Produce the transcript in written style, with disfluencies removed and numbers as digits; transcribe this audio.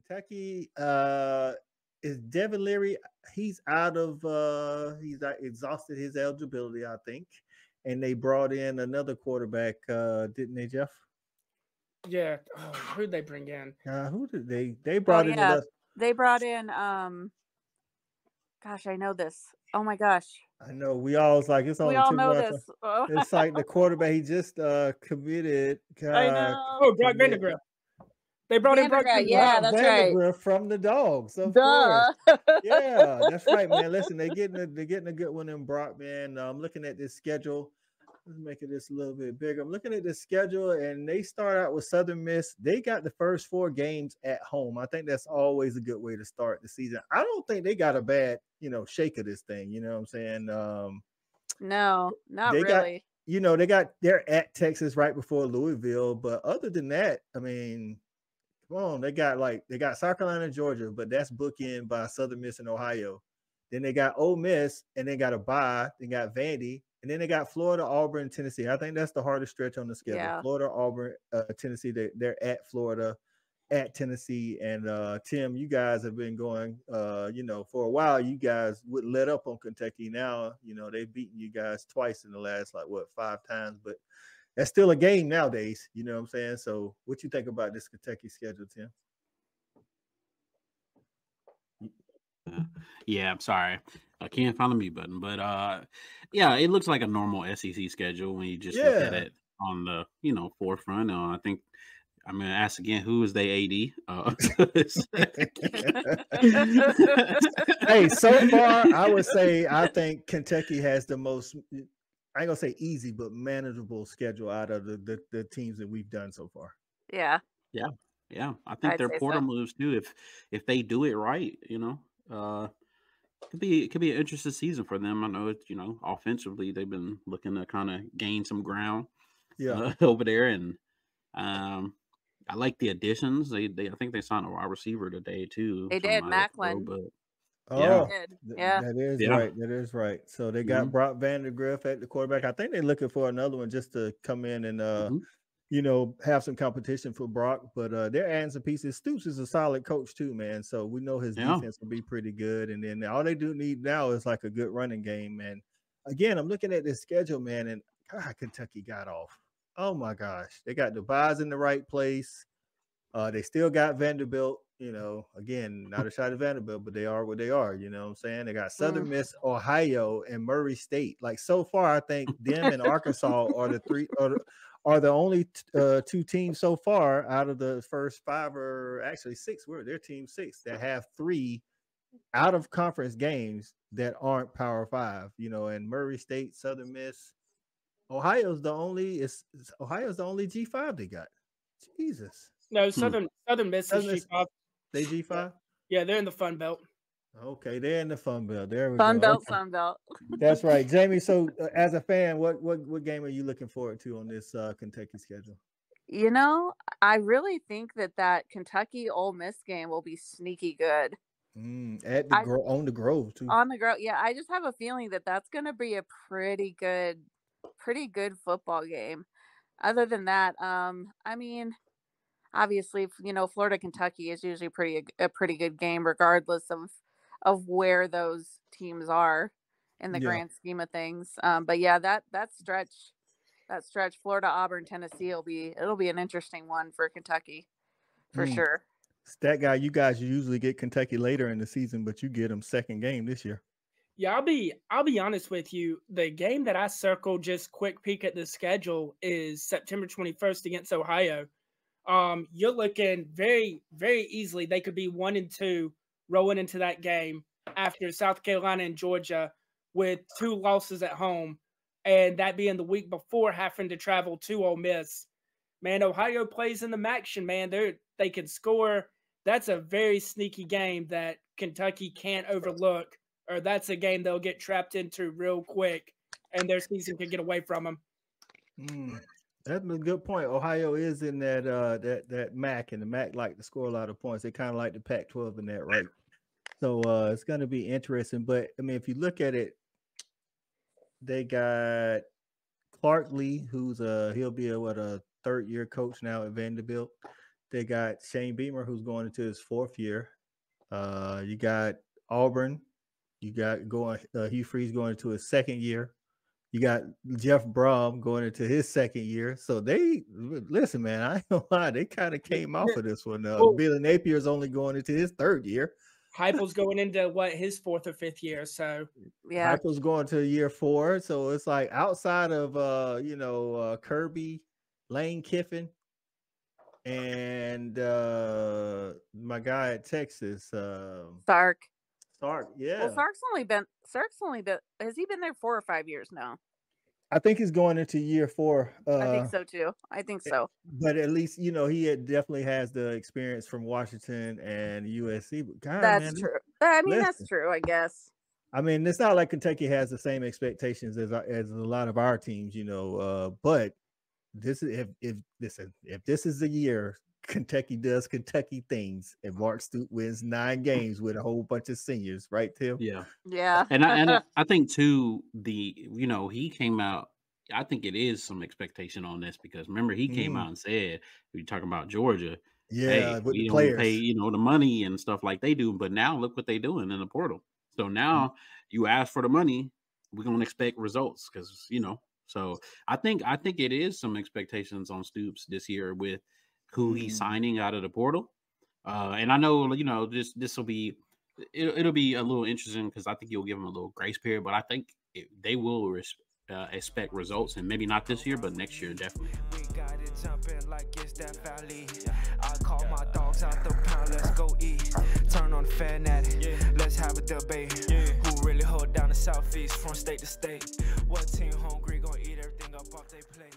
Kentucky is Devin Leary. He's exhausted his eligibility, I think. And they brought in another quarterback, didn't they, Jeff? Yeah. Oh, who'd they bring in? Who did they Oh brought in yeah, another. they brought in. Gosh, I know this. Oh my gosh, I know we all was like it's we only all two know months. this. Oh, It's like the quarterback he just committed. I know. Oh, Brock Commit. Vandegrift. They brought in Brock Vanderbilt. Vandegrift. Yeah, Brock that's right. Vandegrift from the Dogs, of course. Duh. Yeah, that's right, man. Listen, they're getting a good one in Brock, man. I'm looking at this schedule. Let's make this a little bit bigger. I'm looking at this schedule, and they start out with Southern Miss. They got the first 4 games at home. I think that's always a good way to start the season. I don't think they got a bad, shake of this thing. You know what I'm saying? No, not They got, really. they're at Texas right before Louisville, but other than that, I mean, come on, they got South Carolina and Georgia, but that's bookend by Southern Miss and Ohio. Then they got Ole Miss, and they got a bye. They got Vandy, and then they got Florida, Auburn, Tennessee. I think that's the hardest stretch on the schedule. Yeah. Florida, Auburn, Tennessee. They're at Florida, at Tennessee, and Tim, you guys have been going. For a while, you guys would let up on Kentucky. Now, they've beaten you guys twice in the last 5 times, but that's still a game nowadays. You know what I'm saying? So, what you think about this Kentucky schedule, Tim? Yeah, I'm sorry. I can't find the mute button. But yeah, it looks like a normal SEC schedule when you just look at it on the, forefront. I think I'm going to ask again, who is the AD? Hey, so far, I would say I think Kentucky has the most, I ain't going to say easy, but manageable schedule out of the teams that we've done so far. Yeah. Yeah. Yeah. I think their portal moves too, if they do it right, it could be an interesting season for them. I know it's, offensively they've been looking to kind of gain some ground over there. And I like the additions. I think they signed a wide receiver today too. They did, Macklin. Yeah, that is right. That is right. So they got Brock Vandegrift at the quarterback. I think they're looking for another one just to come in and have some competition for Brock, but they're adding some pieces. Stoops is a solid coach too, man. So we know his defense will be pretty good. And then all they do need now is like a good running game. And again, I'm looking at this schedule, man, and God, Kentucky got off. Oh my gosh, they got the buys in the right place. They still got Vanderbilt. Again, not a shot at Vanderbilt, but they are what they are. You know what I'm saying? They got Southern Miss, Ohio, and Murray State. Like so far, I think them and Arkansas are the three. Are the only 2 teams so far out of the first 5 or actually 6. They're team 6 that have 3 out of conference games that aren't Power 5. And Murray State, Southern Miss, Ohio's the only G5 they got. Jesus. No, Southern Miss is G5. They G5? Yeah, they're in the Fun Belt. Okay, they're in the Fun Belt. There we go. Okay. Fun Belt. That's right, Jamie. So, as a fan, what game are you looking forward to on this Kentucky schedule? I really think that Kentucky Ole Miss game will be sneaky good. On the Grove too. On the Grove, yeah. I just have a feeling that that's going to be a pretty good football game. Other than that, I mean, obviously, Florida Kentucky is usually a pretty good game, regardless of where those teams are in the grand scheme of things. But yeah, that stretch, Florida, Auburn, Tennessee it'll be an interesting one for Kentucky for sure. Stat guy, you guys usually get Kentucky later in the season, but you get them second game this year. Yeah, I'll be honest with you. The game that I circled, just quick peek at the schedule, is September 21st against Ohio. You're looking very, very easily. They could be 1-2 rolling into that game after South Carolina and Georgia with 2 losses at home, and that being the week before having to travel to Ole Miss. Man, Ohio plays in the action, man. They can score. That's a very sneaky game that Kentucky can't overlook, or that's a game they'll get trapped into real quick, and their season can get away from them. That's a good point. Ohio is in that MAC, and the MAC like to score a lot of points. They kind of like the Pac-12 in that, right? So it's going to be interesting. But I mean, if you look at it, they got Clark Lee, who's he'll be a 3rd-year coach now at Vanderbilt. They got Shane Beamer, who's going into his 4th year. You got Auburn. You got Hugh Freeze going into his 2nd year. You got Jeff Brom going into his 2nd year. So they listen, man. I ain't gonna lie, they kind of came off of this one. Billy Napier's only going into his 3rd year. Heupel's going into his 4th or 5th year. So yeah, Heupel's going to year 4. So it's like outside of Kirby, Lane Kiffin, and my guy at Texas, Sark. Yeah. Well, Sark's only been. Has he been there 4 or 5 years now? I think he's going into year 4. I think so too. I think so. But at least he definitely has the experience from Washington and USC. But God, that's true. I mean, that's true. I guess. I mean, it's not like Kentucky has the same expectations as a lot of our teams, But this is if this is the year Kentucky does Kentucky things and Mark Stoops wins 9 games with a whole bunch of seniors, right, Tim? Yeah. And I think too, he came out. I think it is some expectation on this because remember he came out and said, "We're talking about Georgia, with we the don't players. pay the money and stuff like they do." But now look what they're doing in the portal. So now you ask for the money, we're gonna expect results because So I think it is some expectations on Stoops this year with who he's signing out of the portal. And I know, this will be, it'll be a little interesting because I think you'll give them a little grace period, but I think they will expect results, and maybe not this year, but next year, definitely. We got it jumping like it's that valley. I call my dogs out the pound, let's go eat. Turn on the fanatic, let's have a debate. Who really hold down the Southeast from state to state? What team hungry gonna eat everything up off they plate?